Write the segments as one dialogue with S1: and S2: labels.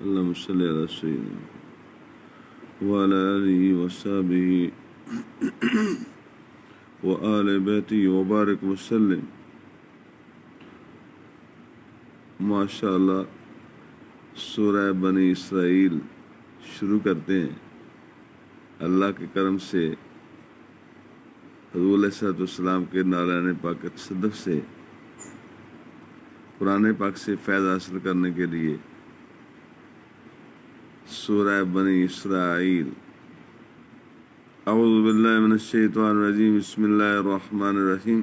S1: اللهم صل على سيدنا وعلى آله وصحبه وآل بیتی وبارک وسلم۔ ماشاءاللہ سورہ بنی اسرائیل شروع کرتے ہیں۔ اللہ کے کرم سے حضور علیہ السلام کے نالان پاک صدف سے قرآن پاک سے فیض حاصل کرنے کے لیے سورہ بنی اسرائیل۔ اعوذ باللہ من الشیطان الرجیم، بسم اللہ الرحمن الرحیم۔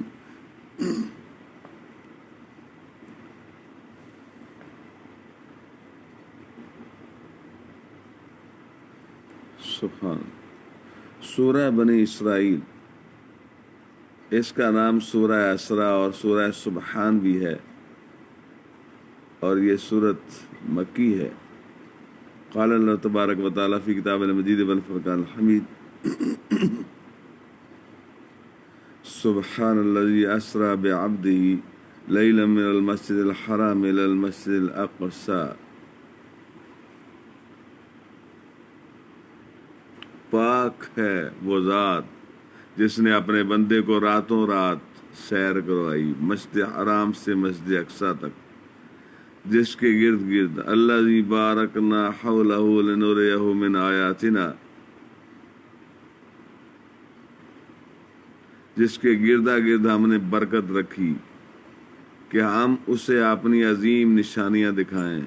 S1: سبحان سورہ بنی اسرائیل، اس کا نام سورہ اسرا اور سورہ سبحان بھی ہے، اور یہ سورت مکی ہے۔ قال اللہ تبارک و تعالیٰ فی کتاب المجید والفرقان الحمید، سبحان الذی اسری بعبدہ لیلا من المسجد الحرام الی المسجد الاقصی۔ پاک ہے وہ ذات جس نے اپنے بندے کو راتوں رات سیر کروائی مسجد حرام سے مسجد اقصی تک، جس کے گرد گرد الذی بارکنا حولہ لنریہ من آیاتنا، جس کے گردا گرد ہم نے برکت رکھی کہ ہم اسے اپنی عظیم نشانیاں دکھائیں۔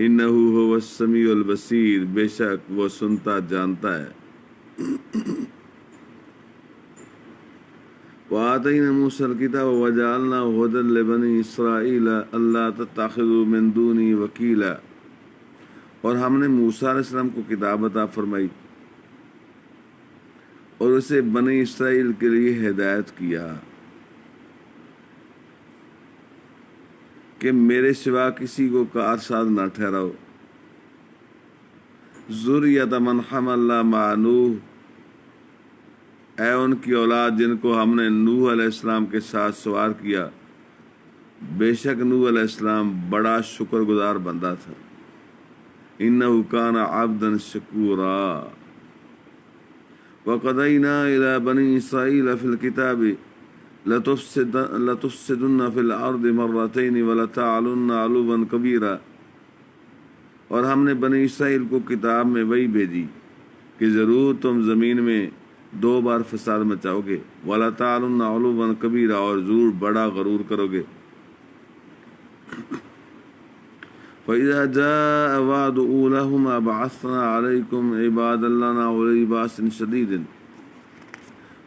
S1: انہ هو السمیع البصیر، بے شک وہ سنتا جانتا ہے۔ وآتینا موسیٰ الکتاب وجعلناہ ھدی لبنی اسرائیل الا تتخذوا من دونی وکیلا، اور ہم نے موسیٰ علیہ السلام کو کتاب عطا فرمائی اور اسے بنی اسرائیل کے لیے ہدایت کیا کہ میرے سوا کسی کو کارساز نہ ٹھہراؤ۔ ذریۃ من حملنا مع نوح، اے ان کی اولاد جن کو ہم نے نوح علیہ السلام کے ساتھ سوار کیا، بے شک نوح علیہ السلام بڑا شکر گزار بندہ تھا۔ انہ کان عبدا شکورا۔ وقضینا الی بنی اسرائیل فی الکتاب لتفسدن فی الارض مرتین ولتعلن علوا کبیرا، اور ہم نے بنی اسرائیل کو کتاب میں وحی بھیجی کہ ضرور تم زمین میں 2 بار فساد مچاؤ گے، وَلَتَعْلُنَّ عُلُوًّا كَبِيرًا، اور ضرور بڑا غرور کرو گے۔ فَإِذَا جَاءَ وَعْدُ أُولَاهُمَا بَعَثْنَا عَلَيْكُمْ عِبَادًا لَّنَا أُولِي بَأْسٍ شَدِيدٍ،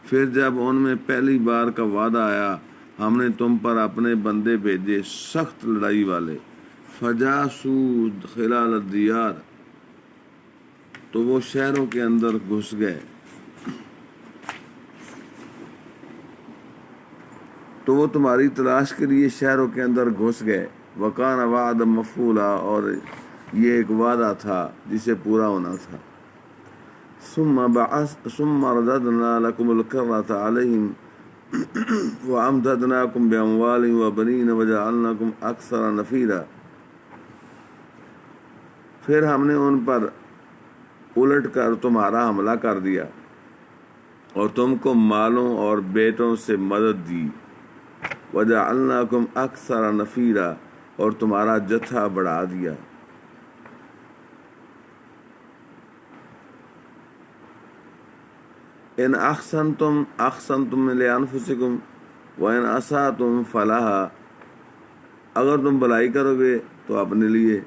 S1: پھر جب ان میں پہلی بار کا وعدہ آیا ہم نے تم پر اپنے بندے بھیجے سخت لڑائی والے۔ فَجَاسُوا خِلَالَ الدِّيَارِ، تو وہ شہروں کے اندر گھس گئے، تو وہ تمہاری تلاش کے لیے شہروں کے اندر گھس گئے۔ وَكَانَ وَعْدًا مَفْعُولًا، اور یہ ایک وعدہ تھا جسے پورا ہونا تھا۔ ثُمَّ رَدَدْنَا لَكُمُ الْكَرَّةَ عَلَيْهِمْ وَأَمْدَدْنَاكُمْ بِأَمْوَالٍ وَبَنِينَ وَجَعَلْنَاكُمْ أَكْثَرَ نَفِيرًا، پھر ہم نے ان پر الٹ کر تمہارا حملہ کر دیا اور تم کو مالوں اور بیٹوں سے مدد دی۔ وَجَعَلْنَاكُمْ أَكْثَرَ نَفِيرًا، اور تمہارا جتھا بڑھا دیا۔ ان احسنتم لانفسکم وان اسأتم فلہا، اگر تم بھلائی کرو گے تو اپنے لیے،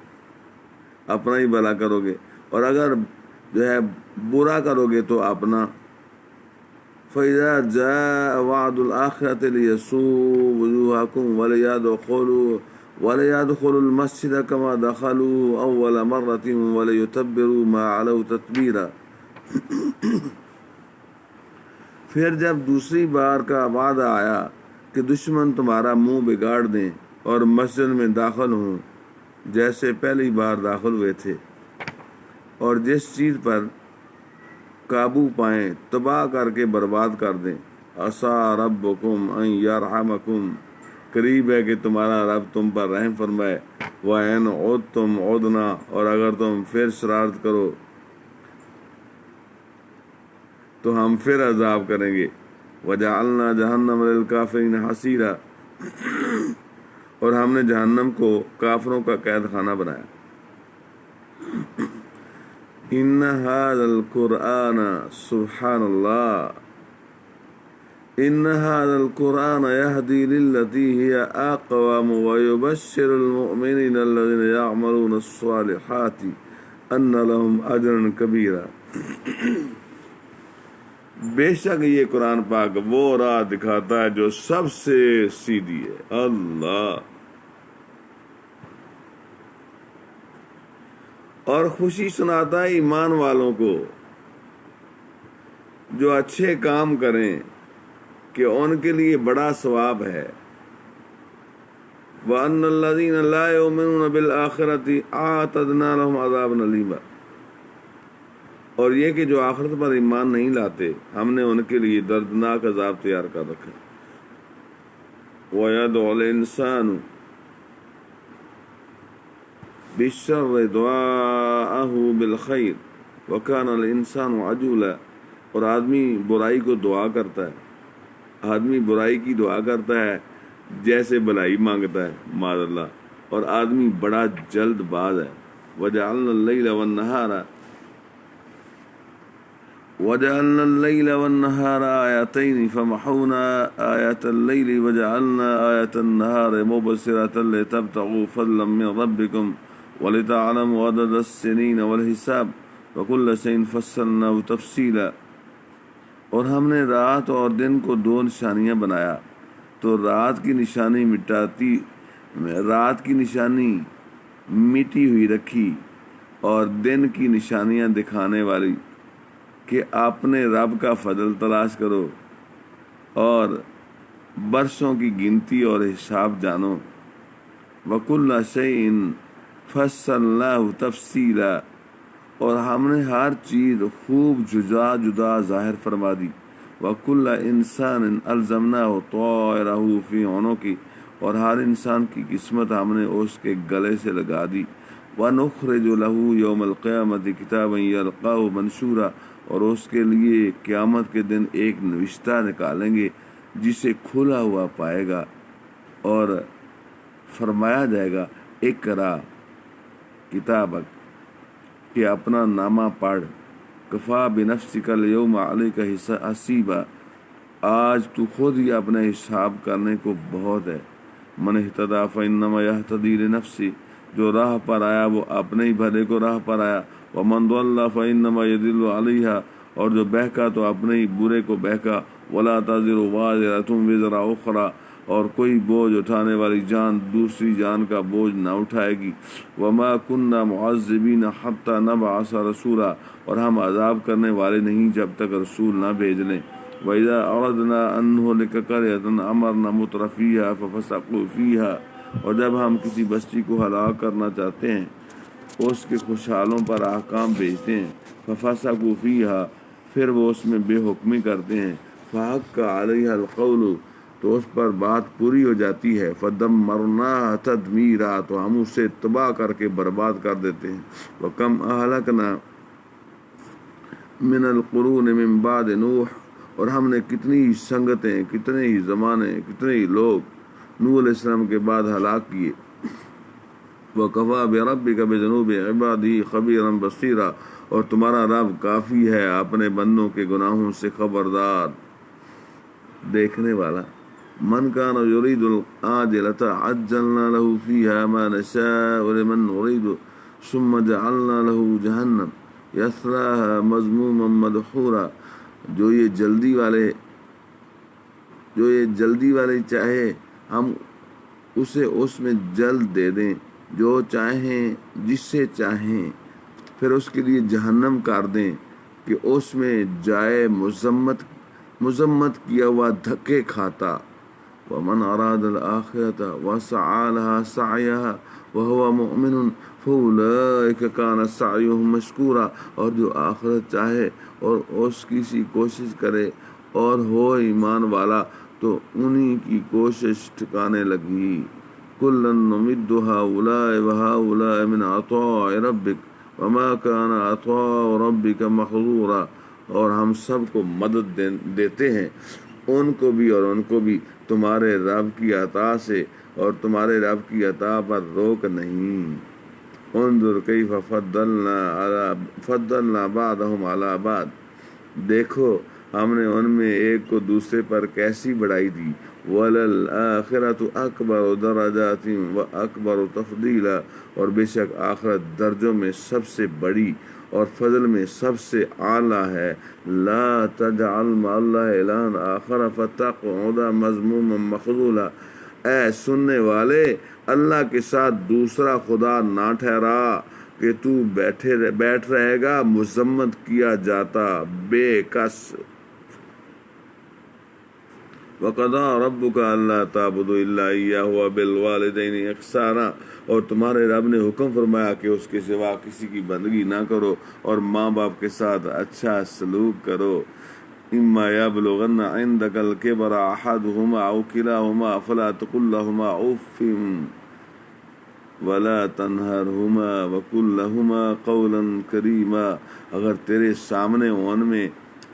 S1: اپنا ہی بھلا کرو گے، اور اگر جو ہے برا کرو گے تو اپنا۔ فَإِذَا جَاءَ وَعْدُ الْآخِرَةِ لِيَسُوءُوا وُجُوهَكُمْ وَلِيَدْخُلُوا الْمَسْجِدَ كَمَا دَخَلُوهُ أَوَّلَ مَرَّةٍ وَلِيُتَبِّرُوا مَا عَلَوْا تَتْبِيرًا، پھر جب دوسری بار کا وعدہ آیا کہ دشمن تمہارا منہ بگاڑ دیں اور مسجد میں داخل ہوں جیسے پہلی بار داخل ہوئے تھے، اور جس چیز پر قابو پائیں تباہ کر کے برباد کر دیں۔ عَسَىٰ رَبُّكُمْ أَن يَرْحَمَكُمْ، قریب ہے کہ تمہارا رب تم پر رحم فرمائے۔ وَإِنْ عُدْتُمْ عُدْنَا، اور اگر تم پھر شرارت کرو تو ہم پھر عذاب کریں گے. وَجَعَلْنَا جَهَنَّمَ لِلْكَافِرِينَ حَصِيرًا، اور ہم نے جہنم کو کافروں کا قید خانہ بنایا. ان هذا القرآن، سبحان اللہ، ان هذا القرآن يهدي للتي هي اقوم ويبشر المؤمنين الذين يعملون الصالحات ان لهم اجرا كبيرا. بے شک یہ قرآن پاک وہ راہ دکھاتا ہے جو سب سے سیدھی ہے. اللہ، اور خوشی سناتا ہے ایمان والوں کو جو اچھے کام کریں کہ ان کے لیے بڑا ثواب ہے. وَأَنَّ الَّذِينَ لَا يُؤْمِنُونَ بِالْآخِرَةِ أَعْتَدْنَا لَهُمْ عَذَابًا أَلِيمًا، اور یہ کہ جو آخرت پر ایمان نہیں لاتے ہم نے ان کے لیے دردناک عذاب تیار کر رکھا. وَيَدْعُ الْإِنسَانُ بِالشَّرِّ دُعَاءَهُ بِالْخَيْرِ وَكَانَ الْإِنسَانُ عَجُولًا، اور آدمی برائی کو دعا کرتا ہے، آدمی برائی کی دعا کرتا ہے جیسے بلائی مانگتا ہے، معاذ اللہ، اور آدمی بڑا جلد باز ہے. وَجَعَلْنَا اللَّيْلَ وَالنَّهَارَ آيَتَيْنِ فَمَحَوْنَا آيَةَ اللَّيْلِ وَجَعَلْنَا آيَةَ النَّهَارِ مُبْصِرَةً لِتَبْتَغُوا فَضْلًا مِّن رَّبِّكُمْ وَلِتَعْلَمُوا عَدَدَ السِّنِينَ وَالْحِسَابَ وَكُلَّ شَيْءٍ فَصَّلْنَاهُ تَفْصِيلًا. اور ہم نے رات اور دن کو دو نشانیاں بنایا تو رات کی نشانی مٹی ہوئی رکھی اور دن کی نشانیاں دکھانے والی کہ اپنے رب کا فضل تلاش کرو اور برسوں کی گنتی اور حساب جانو. وَكُلَّ شَيْءٍ فَصَّلْنَاهُ تَفْصِيلًا، اور ہم نے ہر چیز خوب جدا جدا ظاہر فرما دی. وَكُلَّ إِنسَانٍ أَلْزَمْنَاهُ طَائِرَهُ فِي عُنُقِهِ، اور ہر انسان کی قسمت ہم نے اس کے گلے سے لگا دی. وَنُخْرِجُ لَهُ يَوْمَ الْقِيَامَةِ كِتَابًا يَلْقَاهُ مَنشُورًا، اور اس کے لیے قیامت کے دن ایک نوشتہ نکالیں گے جسے کھلا ہوا پائے گا اور فرمایا جائے گا اقرا کتابک، کہ اپنا نامہ پڑھ. کفا بنفسک اليوم علیک حسیبا، آج تو خود ہی اپنا حساب کرنے کو بہت ہے. من اہتدی فانما یہتدی لنفسہ، جو راہ پر آیا وہ اپنے ہی بھلے کو راہ پر آیا. ومن ضل فانما یضل علیہا، اور جو بہکا تو اپنے ہی برے کو بہکا. ولا تزر وازرۃ وزر اخری، اور کوئی بوجھ اٹھانے والی جان دوسری جان کا بوجھ نہ اٹھائے گی. وما كنا معذبین حتی نبعث رسولا، اور ہم عذاب کرنے والے نہیں جب تک رسول نہ بھیج لیں. وَإِذَا أَرَدْنَا أَن نُهْلِكَ قَرْيَةً أَمَرْنَا مُتْرَفِيهَا فَفَسَقُوا فِيهَا، اور جب ہم کسی بستی کو ہلاک کرنا چاہتے ہیں اس کے خوشحالوں پر احکام بھیجتے ہیں. فَفَسَقُوا فِيهَا، پھر وہ اس میں بے حکمی کرتے ہیں. فَحَقَّ عَلَيْهَا الْقَوْلُ، تو اس پر بات پوری ہو جاتی ہے. فَدَمَّرْنَاهَا تَدْمِيرًا، تو ہم اسے تباہ کر کے برباد کر دیتے ہیں. وَكَمْ أَهْلَكْنَا مِنَ الْقُرُونِ مِنْ بَعْدِ نُوحٍ، اور ہم نے کتنی ہی سنگتیں، کتنے ہی زمانے، کتنے ہی لوگ نوح علیہ السلام کے بعد ہلاک کیے. وَكَفَى بِرَبِّكَ بِذُنُوبِ عِبَادِهِ خَبِيرًا بَصِيرًا، اور تمہارا رب کافی ہے اپنے بندوں کے گناہوں سے خبردار، دیکھنے والا. من كان يريد العاجلة عجلنا له فيها ما نشاء لمن نريد ثم جعلنا له جهنم يصلاها مذموما مدحورا، جو یہ جلدی والے چاہے ہم اسے اس میں جلد دے دیں، جو چاہیں جس سے چاہیں پھر اس کے لیے جہنم کر دیں کہ اس میں جائے مذمت کیا ہوا دھکے کھاتا. وَمَنْ أَرَادَ الْآخِرَةَ وَسَعَى لَهَا سَعْيَهَا وَهُوَ مُؤْمِنٌ فَأُولَئِكَ كَانَ سَعْيُهُمْ مَشْكُورًا، اور جو آخرت چاہے اور اس کی سی کوشش کرے اور ہو ایمان والا تو انہی کی کوشش ٹھکانے لگی. کلا نمد ہؤلاء وہؤلاء من عطاء ربک وما کان عطاء ربک محظورا، اور ہم سب کو مدد دیتے ہیں، ان کو بھی اور ان کو بھی تمہارے رب کی عطا سے، اور تمہارے رب کی عطا پر روک نہیں۔ انظر کیف فضلنا بعضهم علی بعض، دیکھو ہم نے ان میں ایک کو دوسرے پر کیسی بڑائی دی۔ وَلَلْآخِرَةُ أَكْبَرُ دَرَجَاتٍ وَأَكْبَرُ تَفْضِيلًا، اور بے شک آخرت درجوں میں سب سے بڑی اور فضل میں سب سے اعلیٰ ہے۔ لا تجعل مع اللہ الہا آخر فتقعد مذموما مخذولا، اے سننے والے اللہ کے ساتھ دوسرا خدا نہ ٹھہرا کہ تو بیٹھ رہے گا مذمت کیا جاتا بے کس۔ وَقَضَىٰ رَبُّكَ أَلَّا تَعْبُدُوا إِلَّا إِيَّاهُ وَبِالْوَالِدَيْنِ إِحْسَانًا، اور تمہارے رب نے حکم فرمایا کہ اس کے سوا کسی کی بندگی نہ کرو اور ماں باپ کے ساتھ اچھا سلوک کرو۔ إِمَّا يَبْلُغَنَّ عِندَكَ الْكِبَرَ أَحَدُهُمَا أَوْ كِلَاهُمَا فَلَا تَقُل لَّهُمَا أُفٍّ وَلَا تَنْهَرْهُمَا وَقُل لَّهُمَا قَوْلًا كَرِيمًا، اگر تیرے سامنے ان میں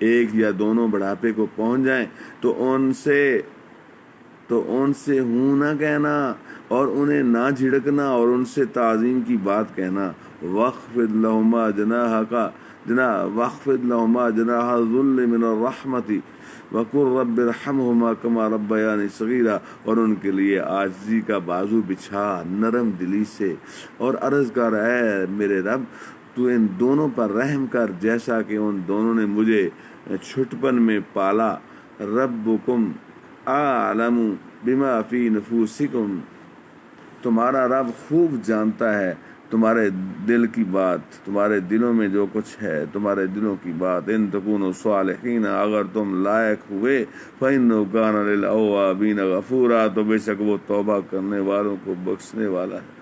S1: ایک یا دونوں بڑھاپے کو پہنچ جائیں تو ان سے ہوں نہ کہنا اور انہیں نہ جھڑکنا اور ان سے تعظیم کی بات کہنا۔ واخفض لهما جناح الذل من الرحمة وقل رب ارحمهما كما ربياني صغيرا، اور ان کے لیے عاجزی کا بازو بچھا نرم دلی سے اور عرض کر اے میرے رب تو ان دونوں پر رحم کر جیسا کہ ان دونوں نے مجھے چھٹپن میں پالا۔ ربکم اعلم بما فی نفوسکم، تمہارا رب خوب جانتا ہے تمہارے دل کی بات، تمہارے دلوں میں جو کچھ ہے، تمہارے دلوں کی بات۔ ان تکونوا صالحین، اگر تم لائق ہوئے، فإنہ کان للأوابین غفورا، تو بے شک وہ توبہ کرنے والوں کو بخشنے والا ہے۔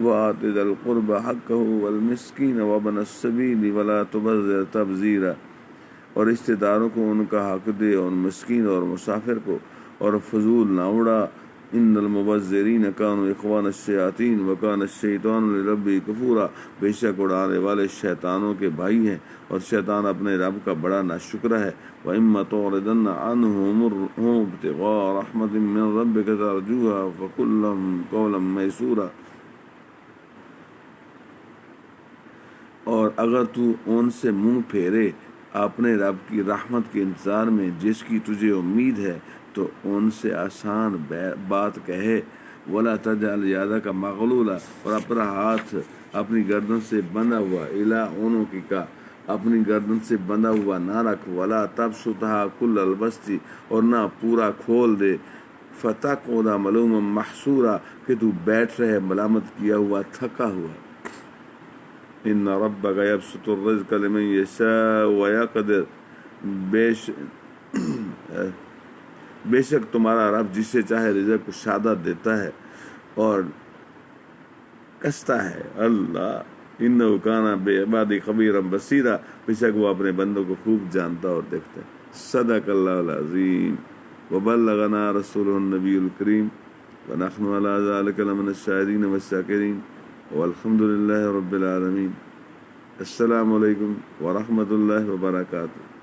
S1: وآت ذی القربى حقہ والمسکین وابن السبیل ولا تبذر تبذیرا، اور رشتہ داروں کو ان کا حق دے اور مسکین اور مسافر کو، اور فضول نہ اڑا۔ ان المبذرین کانوا اخوان الشیاطین وکان الشیطان لربہ کفورا، بے شک اڑانے والے شیطانوں کے بھائی ہیں اور شیطان اپنے رب کا بڑا ناشکرا ہے۔ وَإِمَّا تُعْرِضَنَّ عَنْهُمْ ابْتِغَاءَ رَحْمَةٍ مِّن رَّبِّكَ تَرْجُوهَا فَقُل لَّهُمْ قَوْلًا مَّيْسُورًا، اور اگر تو ان سے منہ پھیرے اپنے رب کی رحمت کے انتظار میں جس کی تجھے امید ہے تو ان سے آسان بات کہے۔ ولا تجعل یدک مغلولا، اور اپنا ہاتھ اپنی گردن سے بندھا ہوا، الی عنقک، اپنی گردن سے بندھا ہوا نہ رکھ۔ ولا تبسطھا کل البسط، اور نہ پورا کھول دے۔ فتقعد ملوما محسورا، کہ تو بیٹھ رہے ملامت کیا ہوا تھکا ہوا۔ ان ربک یبسط الرزق لمن یشاء ویقدر، بے شک تمہارا رب جسے چاہے رزق کو شادت دیتا ہے اور کستا ہے۔ اللہ انہ کان بعبادہ خبیرا بصیرا، بے شک وہ اپنے بندوں کو خوب جانتا اور دیکھتا ہے۔ صدق اللہ العظیم وبلغنا رسولہ النبی الکریم ونحن علی ذلک لمن الشاہدین والشاکرین والحمد للہ رب العالمین۔ السلام علیکم ورحمۃ اللہ وبرکاتہ۔